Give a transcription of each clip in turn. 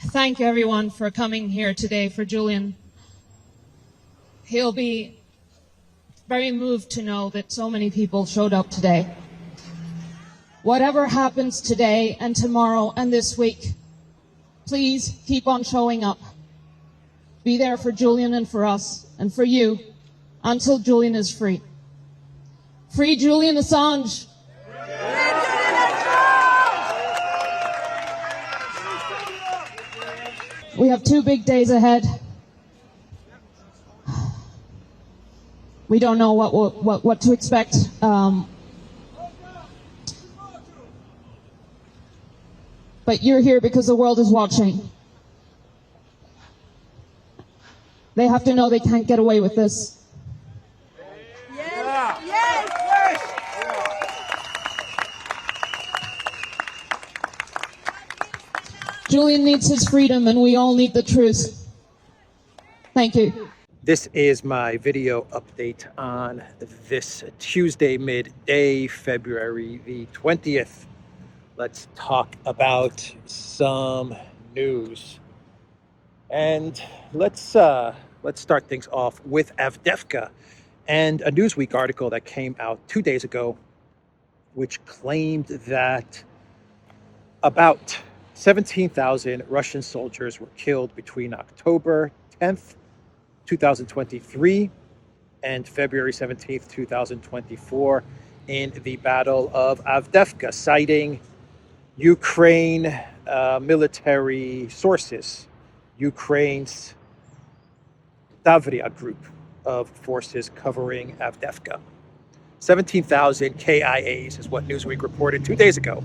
thank everyone for coming here today for Julian. He'll be very moved to know that so many people showed up today. Whatever happens today and tomorrow and this week, please keep on showing up. Be there for Julian and for us and for you until Julian is free. Free Julian Assange. We have 2 big days ahead. We don't know what to expect. But you're here because the world is watching. They have to know they can't get away with this. Yes. Yes. Julian needs his freedom and we all need the truth. Thank you. This is my video update on this Tuesday midday, February the 20th. Let's talk about some news. And let's start things off with Avdeyevka and a Newsweek article that came out 2 days ago, which claimed that about 17,000 Russian soldiers were killed between October 10th, 2023 and February 17th, 2024 in the Battle of Avdeyevka, citing Ukraine military sources, Ukraine's Avdeyevka group of forces covering Avdeyevka. 17,000 KIAs is what Newsweek reported 2 days ago.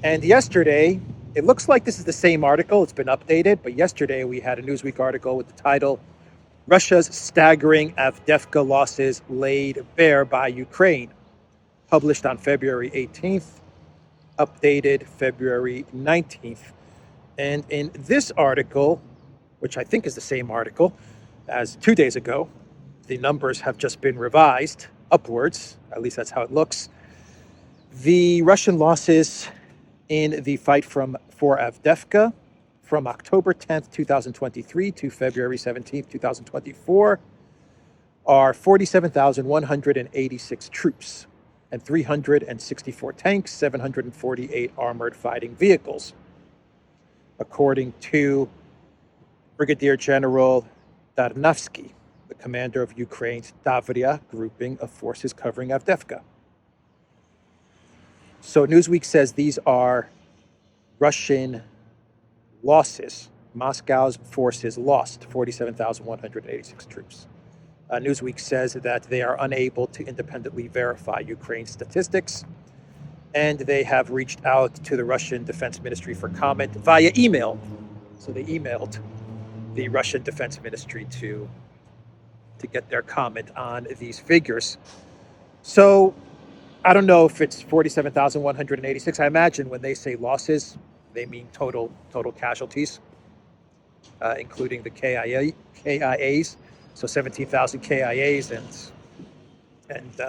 And yesterday, it looks like this is the same article, it's been updated, but yesterday we had a Newsweek article with the title, Russia's staggering Avdeyevka losses laid bare by Ukraine, published on February 18th, updated February 19th. And in this article, which I think is the same article as 2 days ago, the numbers have just been revised upwards, at least that's how it looks. The Russian losses in the fight for Avdeyevka from October 10th, 2023 to February 17th, 2024 are 47,186 troops and 364 tanks, 748 armored fighting vehicles, according to Brigadier General Tarnavsky, the commander of Ukraine's Avdeyevka grouping of forces covering Avdeyevka. So Newsweek says these are Russian losses. Moscow's forces lost 47,186 troops. Newsweek says that they are unable to independently verify Ukraine's statistics, and they have reached out to the Russian Defense Ministry for comment via email. So they emailed the Russian Defense Ministry to get their comment on these figures. So I don't know if it's 47,186. I imagine when they say losses, they mean total casualties, including the KIAs. So 17,000 KIAs and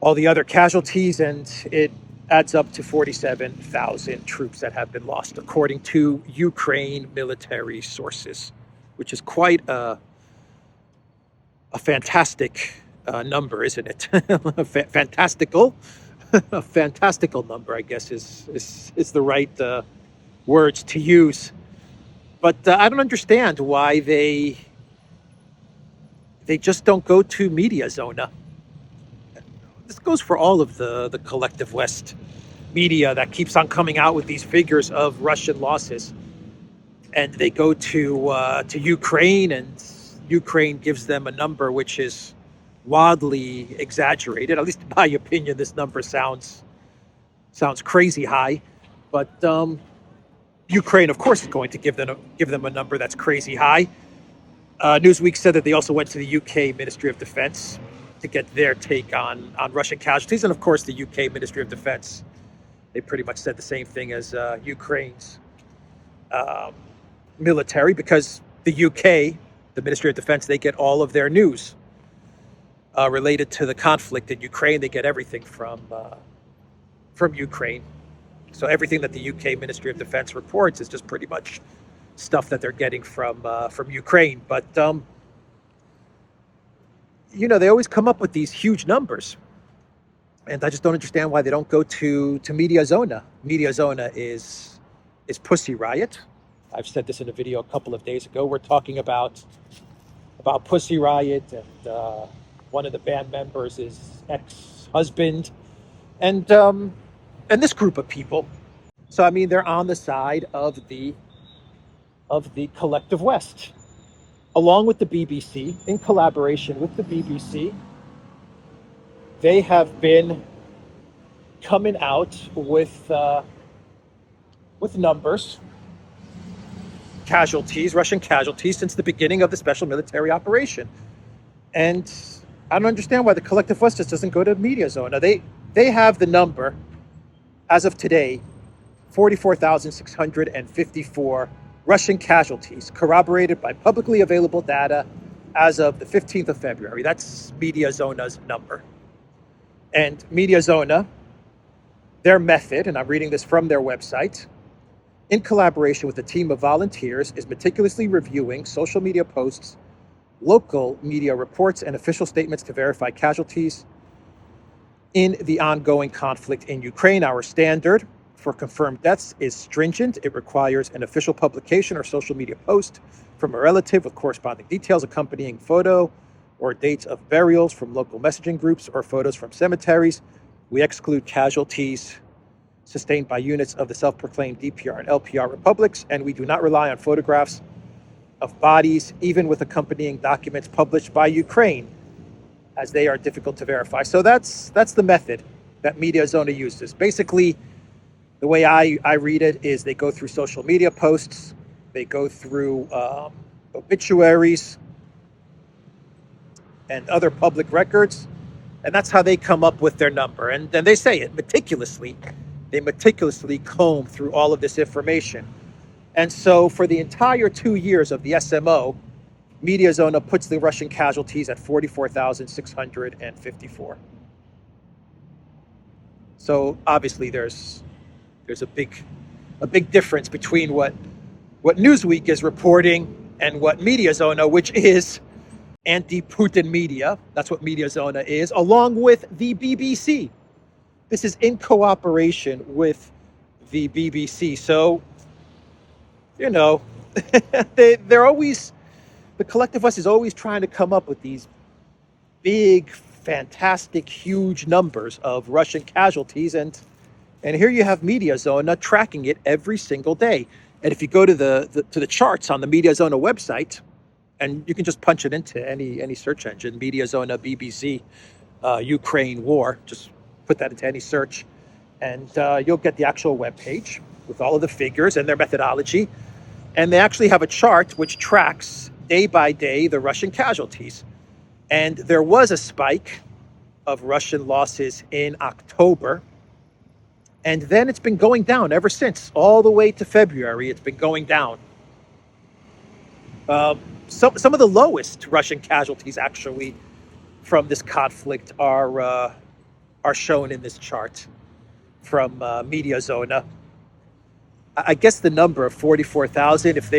all the other casualties, and it adds up to 47,000 troops that have been lost, according to Ukraine military sources, which is quite a fantastic number, isn't it? Fantastical. A fantastical number, I guess, is the right words to use. But I don't understand why they just don't go to Mediazona. This goes for all of the collective West media that keeps on coming out with these figures of Russian losses. And they go to Ukraine, and Ukraine gives them a number which is wildly exaggerated. At least in my opinion, this number sounds crazy high. But Ukraine, of course, is going to give them a number that's crazy high. Newsweek said that they also went to the UK Ministry of Defense to get their take on Russian casualties. And of course, the UK Ministry of Defense, they pretty much said the same thing as Ukraine's military, because the UK, the Ministry of Defense, they get all of their news related to the conflict in Ukraine. They get everything from Ukraine. So everything that the UK Ministry of Defense reports is just pretty much stuff that they're getting from Ukraine. But they always come up with these huge numbers, and I just don't understand why they don't go to Mediazona. Mediazona is Pussy Riot. I've said this in a video a couple of days ago. We're talking about Pussy Riot, and one of the band members is ex-husband, and this group of people. So I mean, they're on the side of the collective West, along with the BBC, in collaboration with the BBC. They have been coming out with numbers, casualties, Russian casualties, since the beginning of the special military operation. And I don't understand why the collective West just doesn't go to Mediazona. They have the number, as of today, 44,654 Russian casualties, corroborated by publicly available data as of the 15th of February. That's Mediazona's number. And Mediazona, their method, and I'm reading this from their website, in collaboration with a team of volunteers, is meticulously reviewing social media posts, local media reports, and official statements to verify casualties in the ongoing conflict in Ukraine. Our standard for confirmed deaths is stringent. It requires an official publication or social media post from a relative with corresponding details, accompanying photo or dates of burials from local messaging groups or photos from cemeteries. We exclude casualties sustained by units of the self-proclaimed DPR and LPR republics, and we do not rely on photographs of bodies, even with accompanying documents published by Ukraine, as they are difficult to verify. So that's the method that Mediazona uses. Basically, the way I read it is they go through social media posts, they go through obituaries and other public records, and that's how they come up with their number. And then they say it meticulously. They meticulously comb through all of this information. And so for the entire 2 years of the SMO, Mediazona puts the Russian casualties at 44,654. So obviously there's a big difference between what Newsweek is reporting and what Mediazona, which is anti-Putin media, that's what Mediazona is, along with the BBC. This is in cooperation with the BBC. So, they're always, the collective West is always trying to come up with these big, fantastic, huge numbers of Russian casualties. And here you have Mediazona tracking it every single day. And if you go to the charts on the Mediazona website, and you can just punch it into any search engine, Mediazona, BBC, Ukraine war, just put that into any search, and you'll get the actual web page with all of the figures and their methodology. And they actually have a chart which tracks day by day the Russian casualties. And there was a spike of Russian losses in October, and then it's been going down ever since, all the way to February. It's been going down. Some of the lowest Russian casualties, actually, from this conflict are shown in this chart from Mediazona. I guess the number of 44,000, if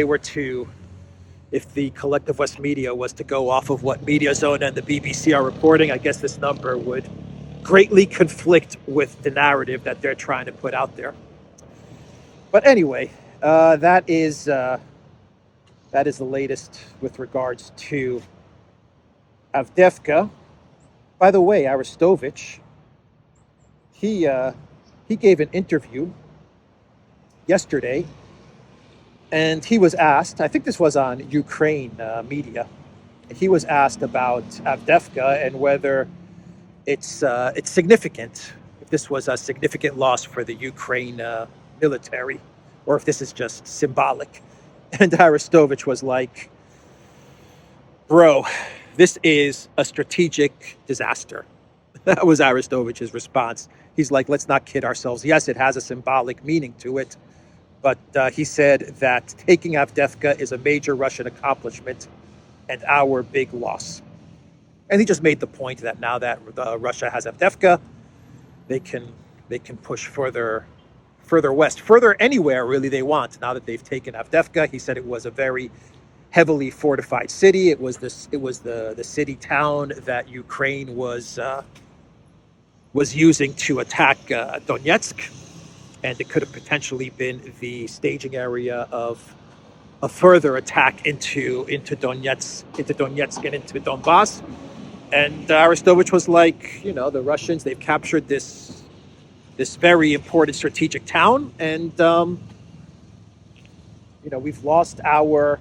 the collective West media was to go off of what Mediazona and the BBC are reporting, I guess this number would greatly conflict with the narrative that they're trying to put out there. But anyway, that is the latest with regards to Avdeyevka. By the way, Arestovich, he gave an interview yesterday, and he was asked, I think this was on Ukraine media, he was asked about Avdeyevka and whether it's significant, if this was a significant loss for the Ukraine military, or if this is just symbolic. And Arestovich was like, bro, this is a strategic disaster. That was Arestovich's response. He's like, let's not kid ourselves. Yes, it has a symbolic meaning to it, but he said that taking Avdeyevka is a major Russian accomplishment and our big loss. And he just made the point that now that Russia has Avdeyevka, they can push further further west, further anywhere really they want. Now that they've taken Avdeyevka, he said it was a very heavily fortified city. It was the city town that Ukraine was using to attack Donetsk, and it could have potentially been the staging area of a further attack into Donetsk and into Donbass. And Arestovich was like, the Russians, they've captured this very important strategic town, and we've lost our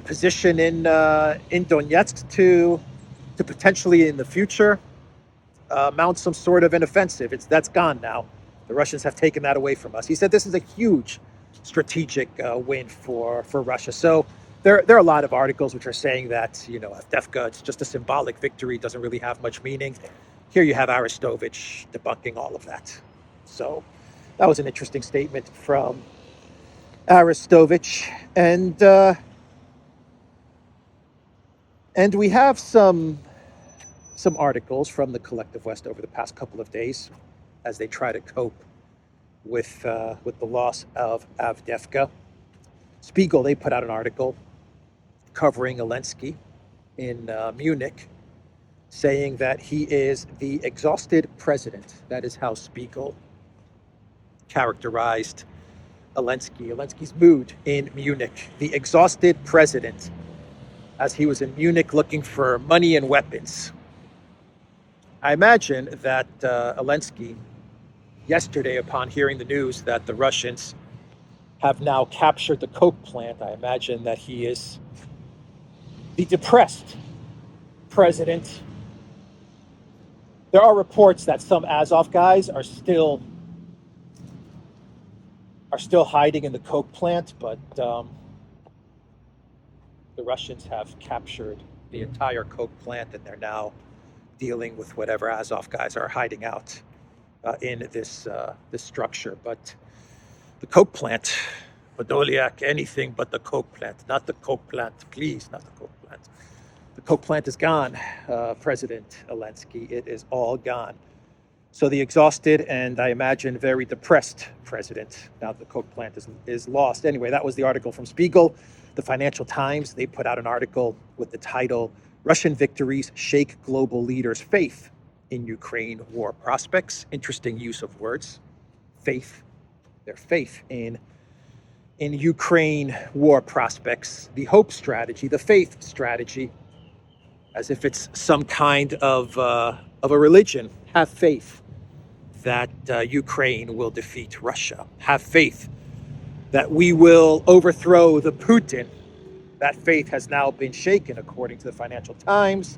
position in Donetsk to potentially in the future mount some sort of an offensive. That's gone now. The Russians have taken that away from us. He said this is a huge strategic win for Russia. So there are a lot of articles which are saying that Avdeyevka, it's just a symbolic victory, doesn't really have much meaning. Here you have Arestovich debunking all of that. So that was an interesting statement from Arestovich, and we have some articles from the collective West over the past couple of days as they try to cope with the loss of Avdeyevka. Spiegel, they put out an article covering Zelensky in Munich, saying that he is the exhausted president. That is how Spiegel characterized Zelensky's mood in Munich. The exhausted president, as he was in Munich looking for money and weapons. I imagine that Zelensky, yesterday, upon hearing the news that the Russians have now captured the coke plant, I imagine that he is the depressed president. There are reports that some Azov guys are still hiding in the coke plant, but the Russians have captured the entire coke plant, and they're now dealing with whatever Azov guys are hiding out in this structure. But the coke plant, Podolyak, anything but the coke plant, not the coke plant, please, not the coke plant. The coke plant is gone, President Zelensky. It is all gone. So the exhausted and I imagine very depressed president, now the coke plant is lost. Anyway, that was the article from Spiegel. The Financial Times, they put out an article with the title, Russian Victories Shake Global Leaders' Faith in Ukraine War Prospects. Interesting use of words. Faith. Their faith in Ukraine war prospects. The hope strategy, the faith strategy, as if it's some kind of a religion. Have faith that Ukraine will defeat Russia. Have faith that we will overthrow the Putin. That faith has now been shaken, according to the Financial Times.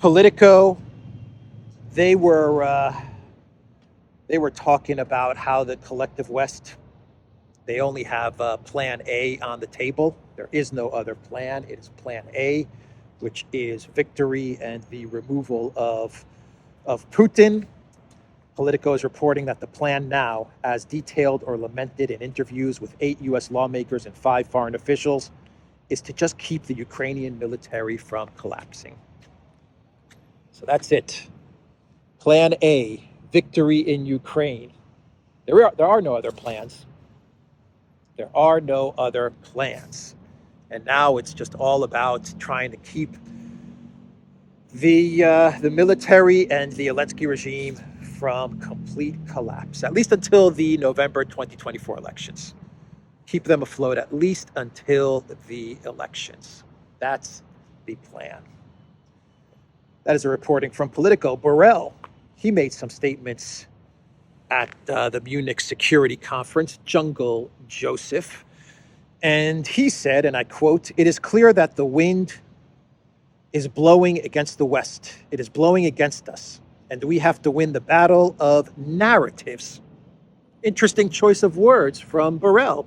Politico, they were talking about how the collective West, they only have Plan A on the table. There is no other plan. It is Plan A, which is victory and the removal of Putin. Politico is reporting that the plan now, as detailed or lamented in interviews with 8 U.S. lawmakers and 5 foreign officials, is to just keep the Ukrainian military from collapsing. So that's it. Plan A, victory in Ukraine. There are no other plans. There are no other plans. And now it's just all about trying to keep the military and the Zelensky regime from complete collapse, at least until the November 2024 elections. Keep them afloat at least until the elections. That's the plan. That is a reporting from Politico. Borrell, he made some statements at the Munich Security Conference, Jungle Joseph, and he said, and I quote, "It is clear that the wind is blowing against the West. It is blowing against us, and we have to win the battle of narratives." Interesting choice of words from Borrell.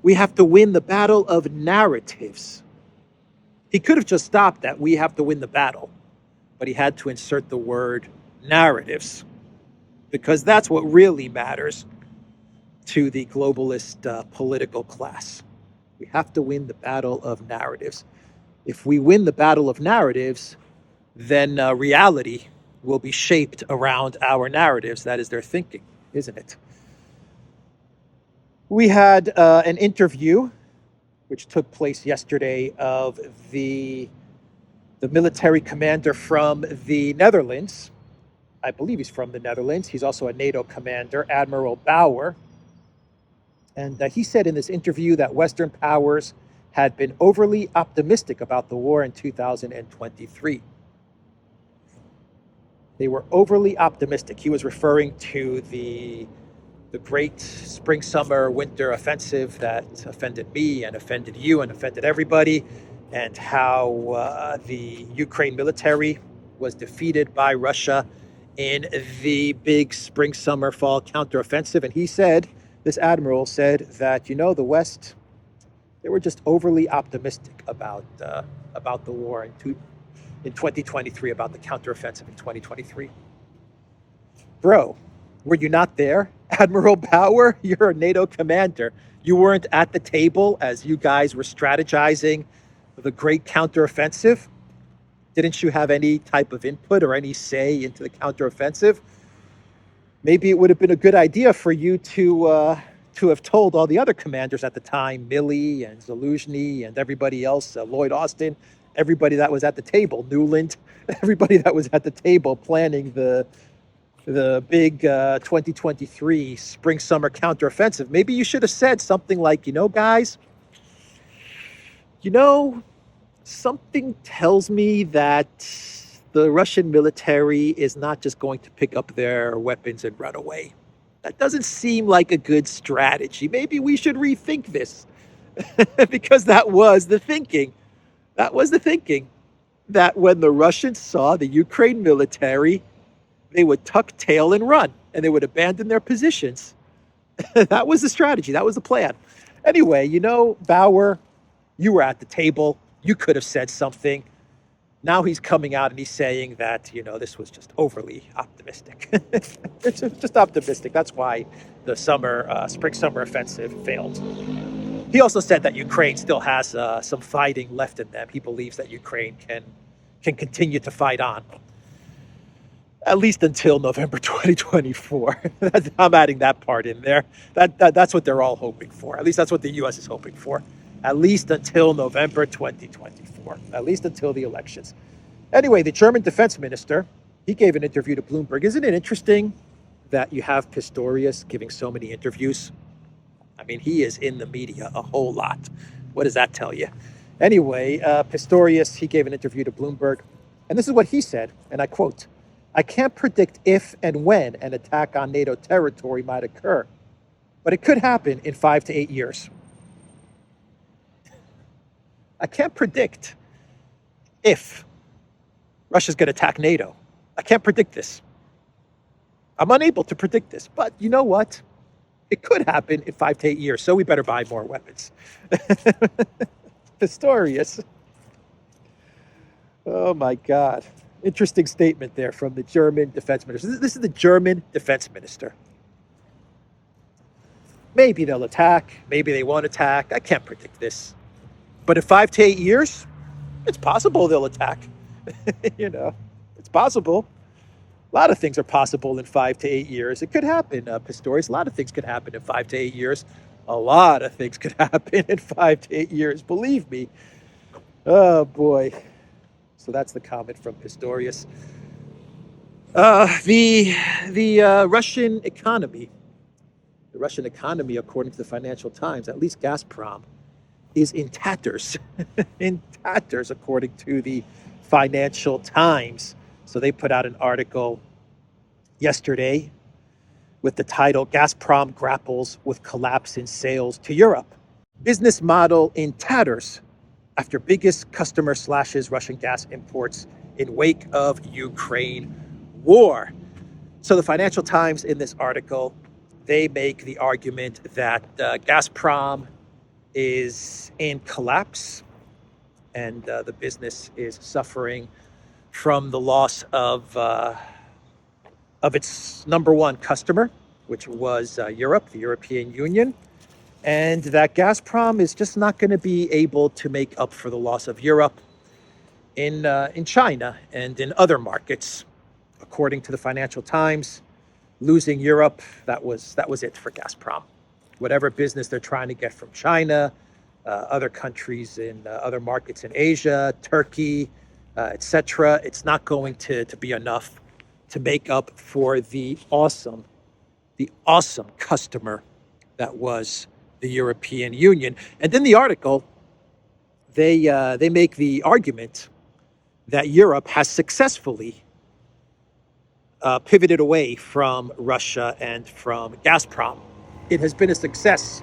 We have to win the battle of narratives. He could have just stopped at "we have to win the battle," but he had to insert the word narratives, because that's what really matters to the globalist political class. We have to win the battle of narratives. If we win the battle of narratives, then reality will be shaped around our narratives. That is their thinking, isn't it? We had an interview which took place yesterday of the military commander from the Netherlands. I believe he's from the Netherlands. He's also a NATO commander, Admiral Bauer. And he said in this interview that Western powers had been overly optimistic about the war in 2023. They were overly optimistic. He was referring to the great spring, summer, winter offensive that offended me and offended you and offended everybody, and how the Ukraine military was defeated by Russia in the big spring, summer, fall counteroffensive. And he said, this admiral said that, the West, they were just overly optimistic about the war in 2023, about the counteroffensive in 2023. Bro, were you not there? Admiral Bauer, you're a NATO commander. You weren't at the table as you guys were strategizing the great counteroffensive? Didn't you have any type of input or any say into the counteroffensive? Maybe it would have been a good idea for you to have told all the other commanders at the time, Milley and Zaluzhny and everybody else, Lloyd Austin, everybody that was at the table, Newland, everybody that was at the table planning the big 2023 spring-summer counteroffensive. Maybe you should have said something like, guys, something tells me that the Russian military is not just going to pick up their weapons and run away. That doesn't seem like a good strategy. Maybe we should rethink this. Because that was the thinking. That was the thinking. That when the Russians saw the Ukraine military, they would tuck tail and run, and they would abandon their positions. That was the strategy. That was the plan. Anyway, Bauer, you were at the table. You could have said something. Now he's coming out and he's saying that, this was just overly optimistic. It's just optimistic. That's why the spring-summer offensive failed. He also said that Ukraine still has some fighting left in them. He believes that Ukraine can continue to fight on, at least until November 2024. I'm adding that part in there. That's what they're all hoping for. At least that's what the U.S. is hoping for. At least until November 2024. At least until the elections. Anyway, the German defense minister, he gave an interview to Bloomberg. Isn't it interesting that you have Pistorius giving so many interviews? I mean, he is in the media a whole lot. What does that tell you? Anyway, Pistorius, he gave an interview to Bloomberg. And this is what he said, and I quote, "I can't predict if and when an attack on NATO territory might occur, but it could happen in 5 to 8 years. I can't predict if Russia's going to attack NATO. I can't predict this. I'm unable to predict this. But you know what? It could happen in 5 to 8 years, so we better buy more weapons." Pistorius. Oh, my God. Interesting statement there from the German defense minister. This is the German defense minister. Maybe they'll attack. Maybe they won't attack. I can't predict this. But in 5 to 8 years, it's possible they'll attack. It's possible. A lot of things are possible in 5 to 8 years. It could happen, Pistorius. A lot of things could happen in 5 to 8 years. A lot of things could happen in 5 to 8 years. Believe me. Oh, boy. So that's the comment from Pistorius. The Russian economy. The Russian economy, according to the Financial Times, at least Gazprom, is in tatters. In tatters, according to the Financial Times. So they put out an article yesterday with the title, "Gazprom Grapples with Collapse in Sales to Europe. Business Model in Tatters After Biggest Customer Slashes Russian Gas Imports in Wake of Ukraine War." So the Financial Times, in this article, they make the argument that Gazprom is in collapse and the business is suffering from the loss of its number one customer, which was Europe, the European Union, and that Gazprom is just not going to be able to make up for the loss of Europe in China and in other markets. according to the Financial Times. Losing Europe, that was it for Gazprom. Whatever business they're trying to get from China, other countries in other markets in Asia, Turkey, etc., it's not going to be enough to make up for the awesome customer that was the European Union. And in the article, they make the argument that Europe has successfully pivoted away from Russia and from Gazprom. It has been a success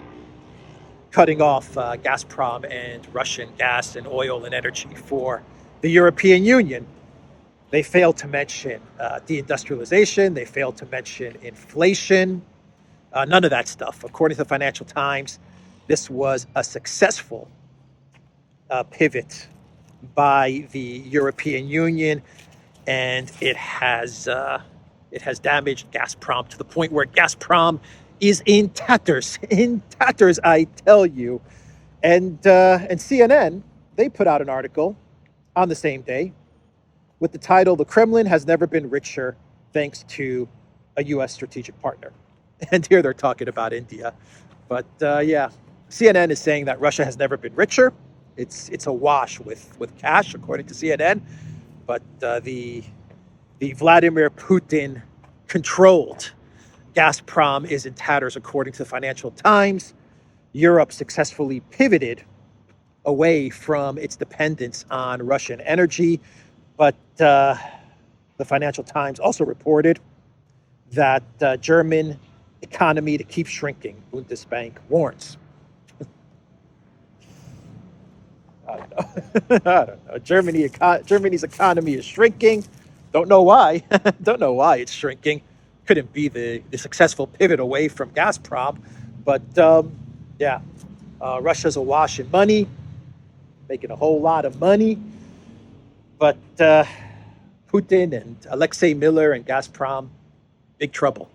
cutting off Gazprom and Russian gas and oil and energy for the European Union. They failed to mention deindustrialization. They failed to mention inflation. None of that stuff. According to the Financial Times, this was a successful pivot by the European Union, and it has damaged Gazprom to the point where Gazprom is in tatters, I tell you. And CNN, they put out an article on the same day with the title, "The Kremlin has never been richer thanks to a U.S. strategic partner." And here they're talking about India. But yeah, CNN is saying that Russia has never been richer. It's awash with cash, according to CNN. But the Vladimir Putin controlled Gazprom is in tatters, according to the Financial Times. Europe successfully pivoted away from its dependence on Russian energy. But the Financial Times also reported that German economy to keep shrinking, Bundesbank warns. I don't know. Germany's economy is shrinking. Don't know why. Don't know why it's shrinking. Couldn't be the successful pivot away from Gazprom. But yeah, Russia's awash in money, making a whole lot of money. But Putin and Alexei Miller and Gazprom, big trouble.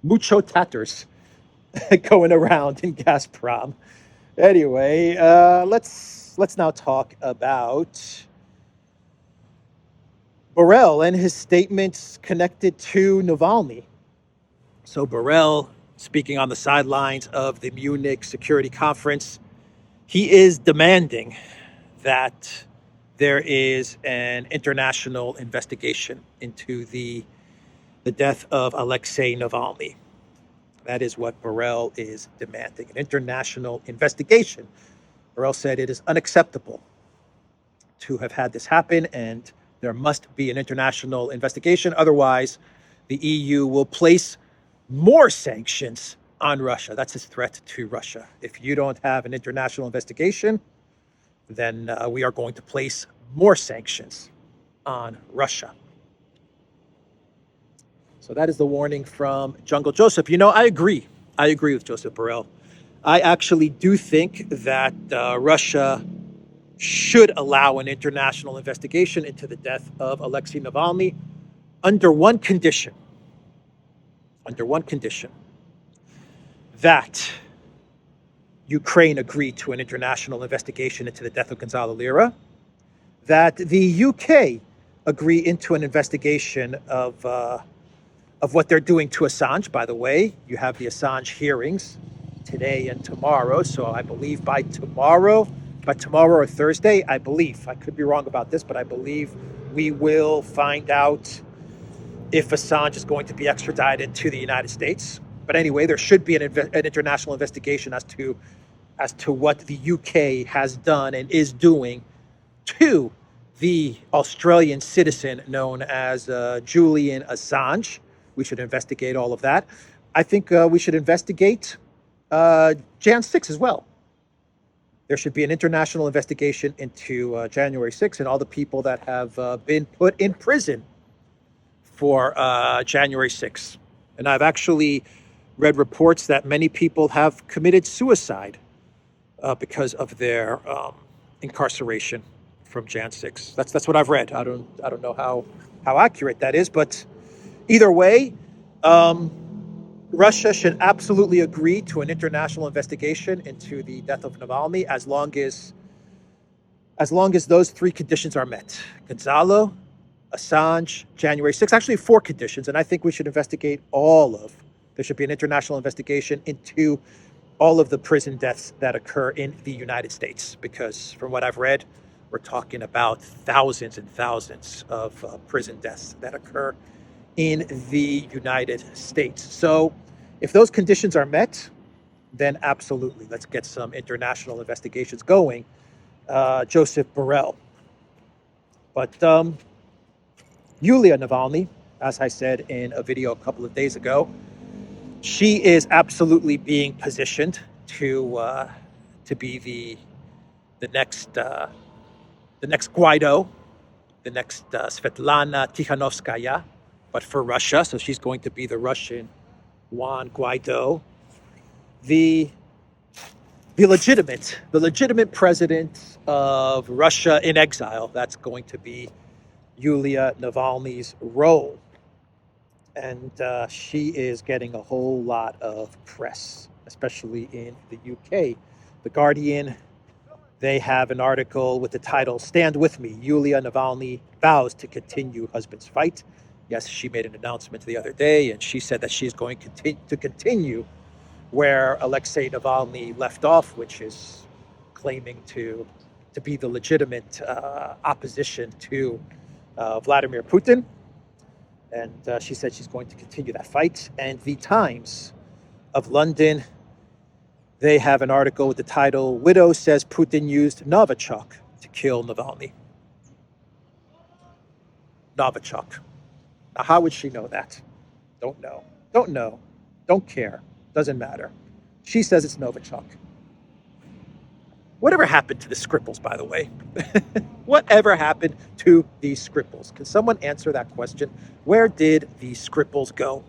Mucho tatters going around in Gazprom. Anyway, let's now talk about Borrell and his statements connected to Navalny. So Borrell, speaking on the sidelines of the Munich Security Conference, he is demanding that there is an international investigation into the death of Alexei Navalny. That is what Borrell is demanding, an international investigation. Borrell said it is unacceptable to have had this happen, and there must be an international investigation. Otherwise, the EU will place more sanctions on Russia. That's his threat to Russia. If you don't have an international investigation, then we are going to place more sanctions on Russia. So that is the warning from Jungle Joseph. You know, I agree with Joseph Borrell. I actually do think that Russia should allow an international investigation into the death of Alexei Navalny under one condition. That Ukraine agreed to an international investigation into the death of Gonzalo Lira, that the UK agree into an investigation of what they're doing to Assange. By the way, you have the Assange hearings today and tomorrow. So I believe by tomorrow or Thursday, I believe, I could be wrong about this, but I believe we will find out if Assange is going to be extradited to the United States. But anyway, there should be an international investigation as to what the UK has done and is doing to the Australian citizen known as Julian Assange. We should investigate all of that. I think we should investigate Jan 6 as well. There should be an international investigation into January 6 and all the people that have been put in prison for January 6. And I've actually read reports that many people have committed suicide because of their incarceration from Jan 6. That's what I've read. I don't know how accurate that is, but either way, Russia should absolutely agree to an international investigation into the death of Navalny as long as those three conditions are met. Gonzalo, Assange, January 6th. Actually, 4 conditions, and I think we should investigate all of. There should be an international investigation into all of the prison deaths that occur in the United States, because from what I've read, we're talking about thousands and thousands of prison deaths that occur in the United States. So if those conditions are met, then absolutely, let's get some international investigations going. Joseph Borrell. But Yulia Navalny, as I said in a video a couple of days ago, she is absolutely being positioned to be the next Guaido, the next Svetlana Tikhanovskaya, but for Russia. So she's going to be the Russian Juan Guaido, the legitimate president of Russia in exile. That's going to be Yulia Navalny's role. And she is getting a whole lot of press, especially in the UK. The Guardian, they have an article with the title, "Stand With Me, Yulia Navalny Vows to Continue Husband's Fight." Yes, she made an announcement the other day, and she said that she's going to continue where Alexei Navalny left off, which is claiming to be the legitimate opposition to Vladimir Putin. And she said she's going to continue that fight. And the Times of London, they have an article with the title, "Widow Says Putin Used Novichok to Kill Navalny." Novichok. Now, how would she know that? Don't know. Don't care. Doesn't matter. She says it's Novichok. Whatever happened to the Skripals, by the way? Whatever happened to these Skripals? Can someone answer that question? Where did the Skripals go?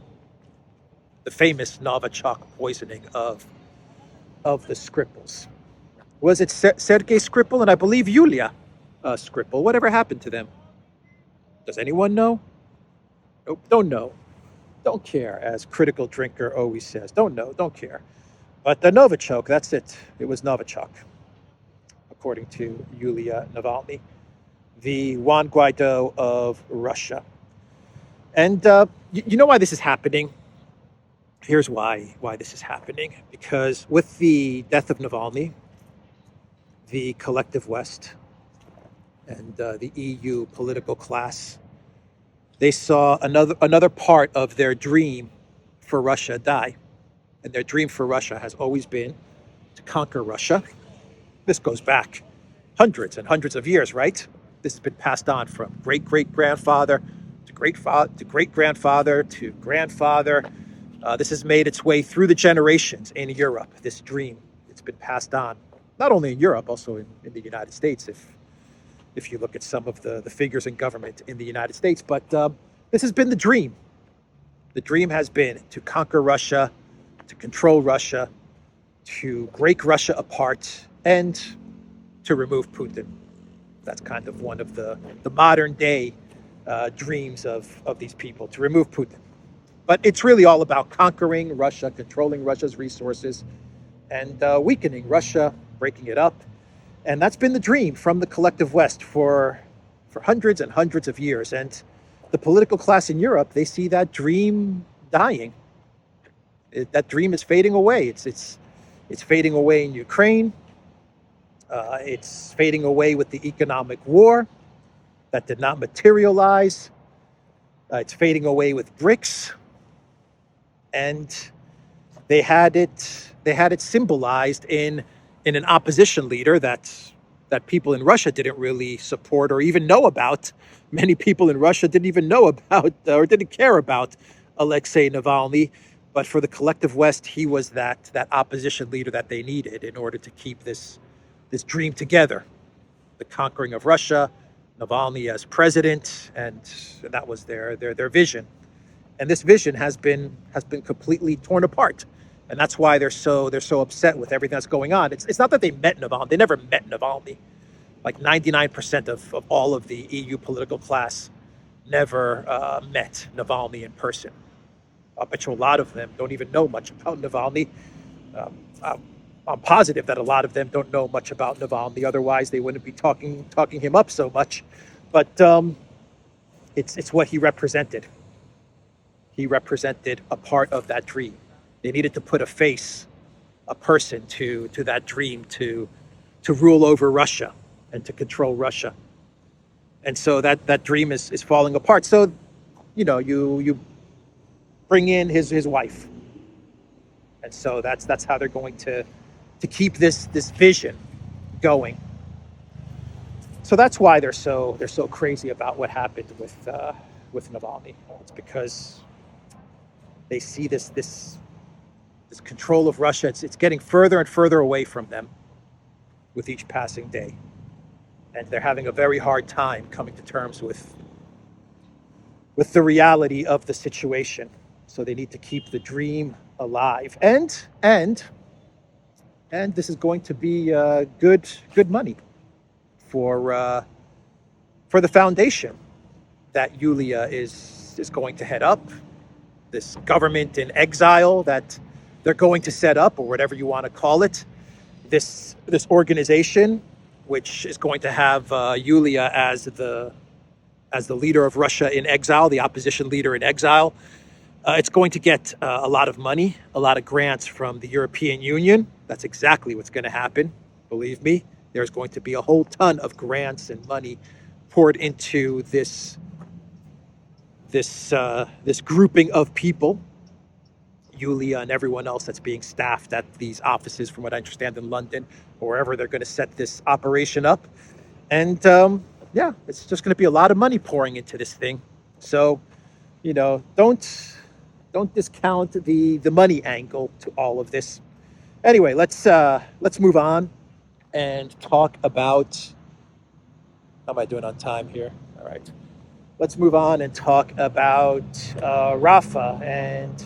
The famous Novichok poisoning of the Skripals. Was it Sergei Skripal and I believe Yulia Skripal? Whatever happened to them? Does anyone know? Nope, don't know. Don't care, as Critical Drinker always says. Don't know, don't care. But the Novichok, that's it. It was Novichok, according to Yulia Navalny, the Juan Guaido of Russia. And you know why this is happening? Here's why this is happening. Because with the death of Navalny, the collective West and the EU political class, they saw another part of their dream for Russia die. And their dream for Russia has always been to conquer Russia. This goes back hundreds and hundreds of years, right? This has been passed on from great-great-grandfather to great-grandfather to grandfather. This has made its way through the generations in Europe, this dream. It's been passed on, not only in Europe, also in the United States, if you look at some of the figures in government in the United States. But this has been the dream. The dream has been to conquer Russia, to control Russia, to break Russia apart, and to remove Putin. That's kind of one of the modern day dreams of these people, to remove Putin. But it's really all about conquering Russia, controlling Russia's resources, and weakening Russia, breaking it up. And that's been the dream from the collective West for hundreds and hundreds of years. And the political class in Europe, they see that dream dying. That dream is fading away. It's fading away in Ukraine. It's fading away with the economic war that did not materialize. It's fading away with BRICS. And they had it symbolized in an opposition leader that people in Russia didn't really support or even know about. Many people in Russia didn't even know about or didn't care about Alexei Navalny. But for the collective West, he was that opposition leader that they needed in order to keep this dream together. The conquering of Russia, Navalny as president, and that was their vision. And this vision has been completely torn apart. And that's why they're so upset with everything that's going on. It's not that they met Navalny. They never met Navalny. Like 99% of all of the EU political class never met Navalny in person. I bet you a lot of them don't even know much about Navalny. I'm positive that a lot of them don't know much about Navalny. Otherwise, they wouldn't be talking him up so much. But it's what he represented. He represented a part of that dream. They needed to put a face, a person to that dream to rule over Russia and to control Russia. And so that dream is falling apart. So, you bring in his wife. And so that's how they're going to keep this vision going. So that's why they're so crazy about what happened with Navalny. It's because they see this control of Russia. It's getting further and further away from them with each passing day, and they're having a very hard time coming to terms with the reality of the situation. So they need to keep the dream alive, and this is going to be good money for the foundation that Julia is going to head up, this government in exile that they're going to set up, or whatever you want to call it, this organization which is going to have Julia as the leader of Russia in exile, the opposition leader in exile. It's going to get a lot of money, a lot of grants from the European Union. That's exactly what's going to happen. Believe me, there's going to be a whole ton of grants and money poured into this grouping of people, Julia and everyone else that's being staffed at these offices, from what I understand, in London or wherever they're going to set this operation up. And it's just going to be a lot of money pouring into this thing. So, don't discount the money angle to all of this. Anyway, let's move on and talk about. How am I doing on time here? All right. Let's move on and talk about Rafah and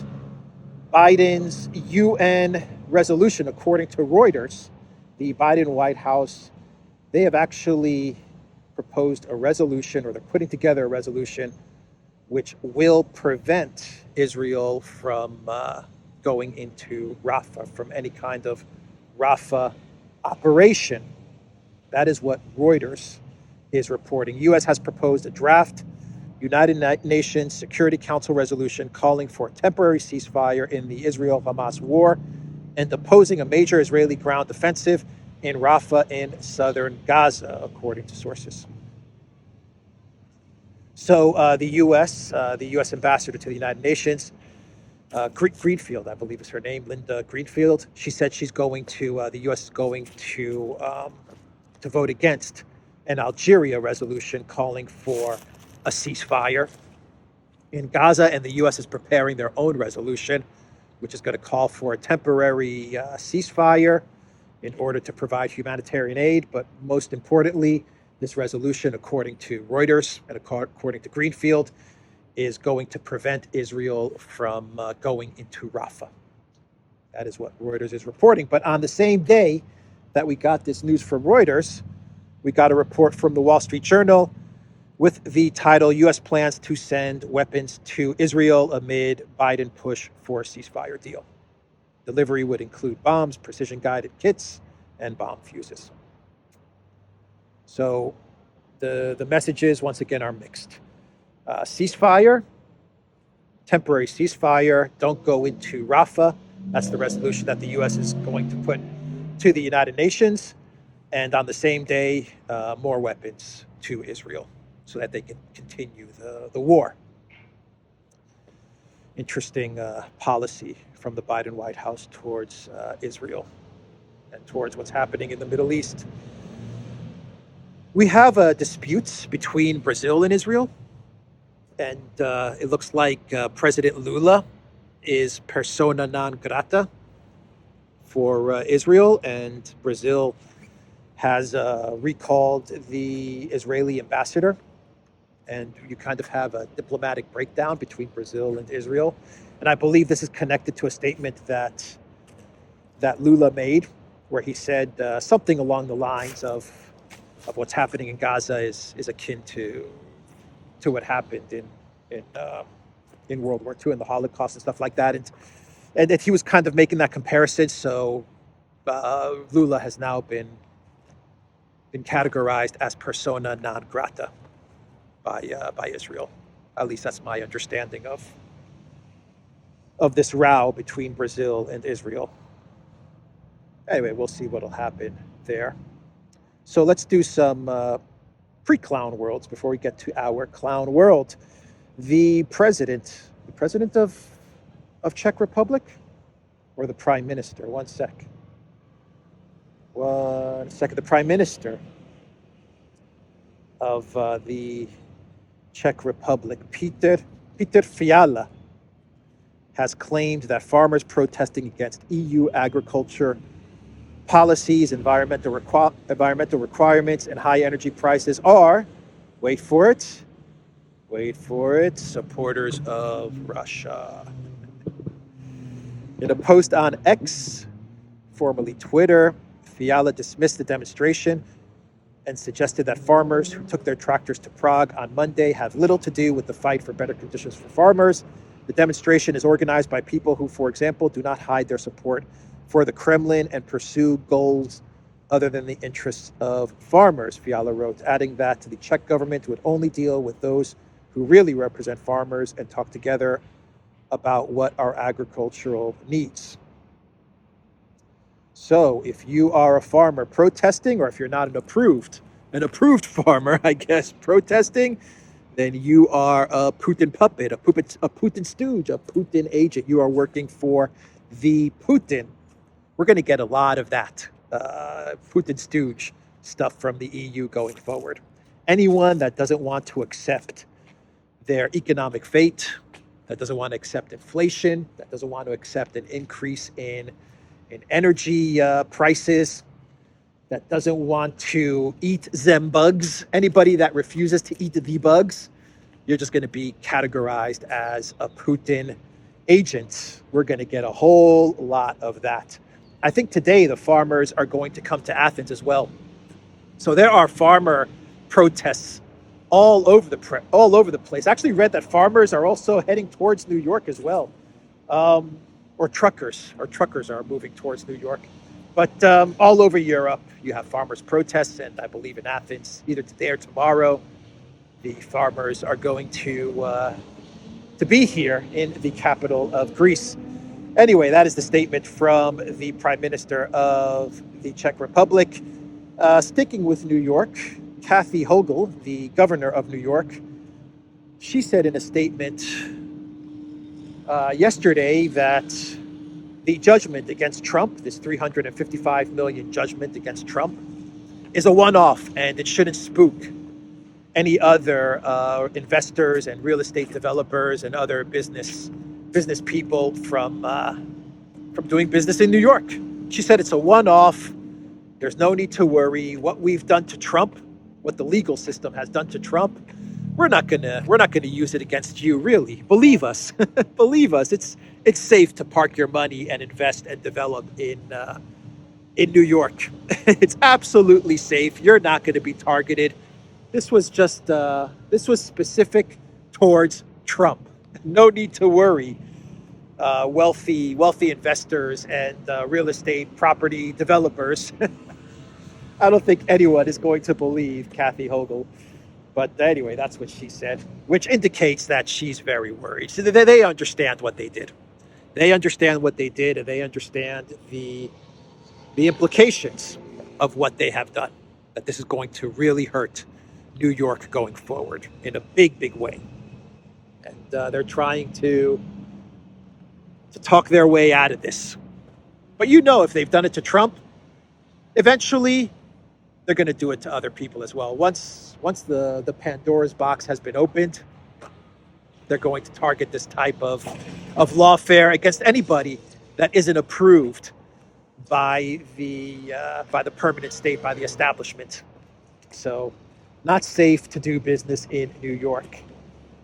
Biden's UN resolution. According to Reuters, the Biden White House, they have actually proposed a resolution, or they're putting together a resolution, which will prevent Israel from going into Rafah, from any kind of Rafah operation. That is what Reuters is reporting. U.S. has proposed a draft United Nations Security Council resolution calling for a temporary ceasefire in the Israel-Hamas war and opposing a major Israeli ground offensive in Rafah in southern Gaza, according to sources. So the U.S. ambassador to the United Nations, Greenfield, I believe is her name, Linda Greenfield, she said she's going to, the U.S. is going to vote against an Algeria resolution calling for a ceasefire in Gaza, and the U.S. is preparing their own resolution, which is going to call for a temporary ceasefire in order to provide humanitarian aid. But most importantly, this resolution, according to Reuters and according to Greenfield, is going to prevent Israel from going into Rafah. That is what Reuters is reporting. But on the same day that we got this news from Reuters, we got a report from the Wall Street Journal with the title, U.S. plans to send weapons to Israel amid Biden push for ceasefire deal. Delivery would include bombs, precision-guided kits, and bomb fuses. So the messages, once again, are mixed. Ceasefire, temporary ceasefire, don't go into Rafah. That's the resolution that the U.S. is going to put to the United Nations. And on the same day, more weapons to Israel so that they can continue the war. Interesting policy from the Biden White House towards Israel and towards what's happening in the Middle East. We have disputes between Brazil and Israel, and it looks like President Lula is persona non grata for Israel, and Brazil has recalled the Israeli ambassador, and you kind of have a diplomatic breakdown between Brazil and Israel. And I believe this is connected to a statement that Lula made, where he said something along the lines of what's happening in Gaza is akin to what happened in World War II and the Holocaust and stuff like that. And that he was kind of making that comparison. So Lula has now been categorized as persona non grata. by Israel. At least that's my understanding of this row between Brazil and Israel. Anyway, we'll see what'll happen there. So let's do some pre-clown worlds before we get to our clown world. The president of Czech Republic, or the prime minister? One second. The prime minister of the Czech Republic, Peter Fiala, has claimed that farmers protesting against EU agriculture policies, environmental requirements, and high energy prices are, wait for it, supporters of Russia. In a post on X, formerly Twitter, Fiala dismissed the demonstration and suggested that farmers who took their tractors to Prague on Monday have little to do with the fight for better conditions for farmers. The demonstration is organized by people who, for example, do not hide their support for the Kremlin and pursue goals other than the interests of farmers, Fiala wrote, adding that the Czech government would only deal with those who really represent farmers and talk together about what our agricultural needs. So if you are a farmer protesting, or if you're not an approved farmer, I guess, protesting, then you are a Putin puppet, a Putin stooge, a Putin agent. You are working for the Putin. We're going to get a lot of that Putin stooge stuff from the EU going forward. Anyone that doesn't want to accept their economic fate, that doesn't want to accept inflation, that doesn't want to accept an increase in energy prices, that doesn't want to eat them bugs, anybody that refuses to eat the bugs, you're just going to be categorized as a Putin agent. We're going to get a whole lot of that. I think today the farmers are going to come to Athens as well. So there are farmer protests all over the place. I actually read that farmers are also heading towards New York as well. Or truckers are moving towards New York. But all over Europe, you have farmers protests, and I believe in Athens, either today or tomorrow, the farmers are going to be here in the capital of Greece. Anyway, that is the statement from the Prime Minister of the Czech Republic. Sticking with New York, Kathy Hochul, the governor of New York, she said in a statement yesterday that the judgment against Trump, this $355 million judgment against Trump, is a one-off, and it shouldn't spook any other investors and real estate developers and other business people from doing business in New York. She said it's a one-off. There's no need to worry. What we've done to Trump, what the legal system has done to Trump, we're not gonna use it against you. Really, believe us, believe us. It's safe to park your money and invest and develop in New York. It's absolutely safe. You're not going to be targeted. This was specific towards Trump. No need to worry. Wealthy investors and real estate property developers. I don't think anyone is going to believe Kathy Hochul. But anyway, that's what she said, which indicates that she's very worried. So they understand what they did. They understand what they did, and they understand the implications of what they have done, that this is going to really hurt New York going forward in a big, big way. And they're trying to talk their way out of this. But if they've done it to Trump, eventually they're going to do it to other people as well. Once the Pandora's box has been opened, they're going to target this type of lawfare against anybody that isn't approved by the permanent state, by the establishment. So, not safe to do business in New York.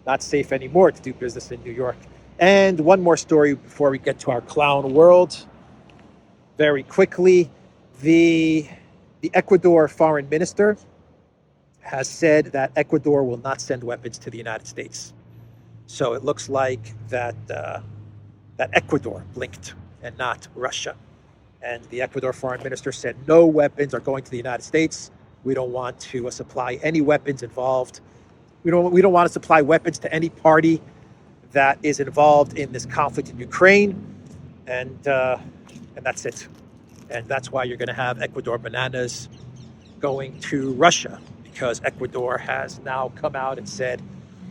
Not safe anymore to do business in New York. And one more story before we get to our clown world. Very quickly, the Ecuador foreign minister has said that Ecuador will not send weapons to the United States. So it looks like that Ecuador blinked and not Russia. And the Ecuador foreign minister said no weapons are going to the United States. We don't want to supply any weapons involved We don't want to supply weapons to any party that is involved in this conflict in Ukraine, and that's it. And that's why you're going to have Ecuador bananas going to Russia, because Ecuador has now come out and said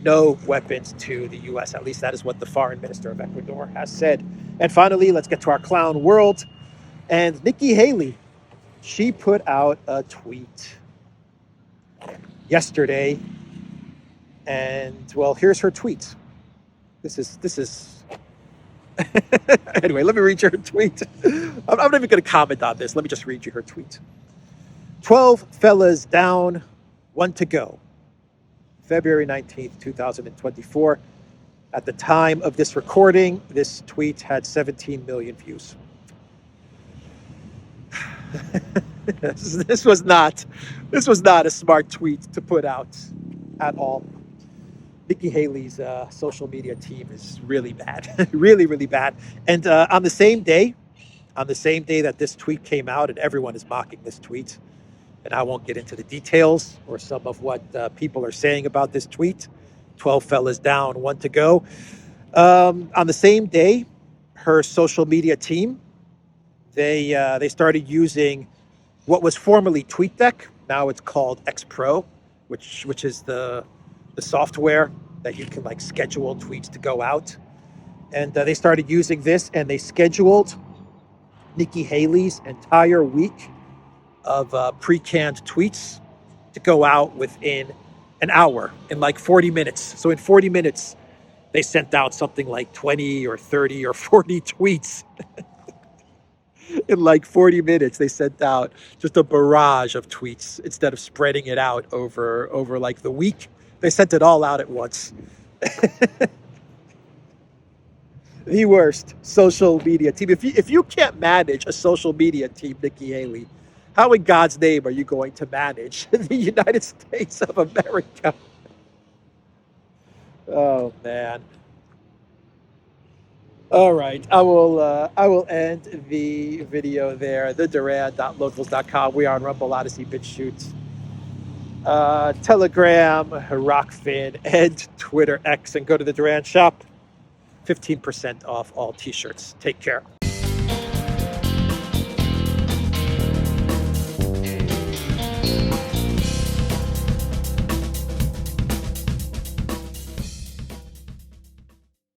no weapons to the U.S. At least that is what the foreign minister of Ecuador has said. And finally, let's get to our clown world. And Nikki Haley, she put out a tweet yesterday, and well, here's her tweet. This is anyway, let me read you her tweet. I'm not even going to comment on this. Let me just read you her tweet. 12 fellas down, 1 to go. February 19th, 2024. At the time of this recording, this tweet had 17 million views. This was not a smart tweet to put out at all. Nikki Haley's social media team is really bad, really, really bad. And on the same day that this tweet came out, and everyone is mocking this tweet, and I won't get into the details or some of what people are saying about this tweet. 12 fellas down, 1 to go. On the same day, her social media team, they started using what was formerly TweetDeck. Now it's called X Pro, which is the software that you can like schedule tweets to go out. And they started using this, and they scheduled Nikki Haley's entire week of pre-canned tweets to go out within an hour, in like 40 minutes. So in 40 minutes, they sent out something like 20 or 30 or 40 tweets. In like 40 minutes, they sent out just a barrage of tweets instead of spreading it out over like the week. They sent it all out at once. The worst social media team. If you can't manage a social media team, Nikki Haley, how in God's name are you going to manage the United States of America? Oh man. All right, I will end the video there. The Duran.locals.com. We are on Rumble, ODYSEE, BitChute, Telegram, Rockfin, and Twitter X. And go to the Duran shop. 15% off all t-shirts. Take care.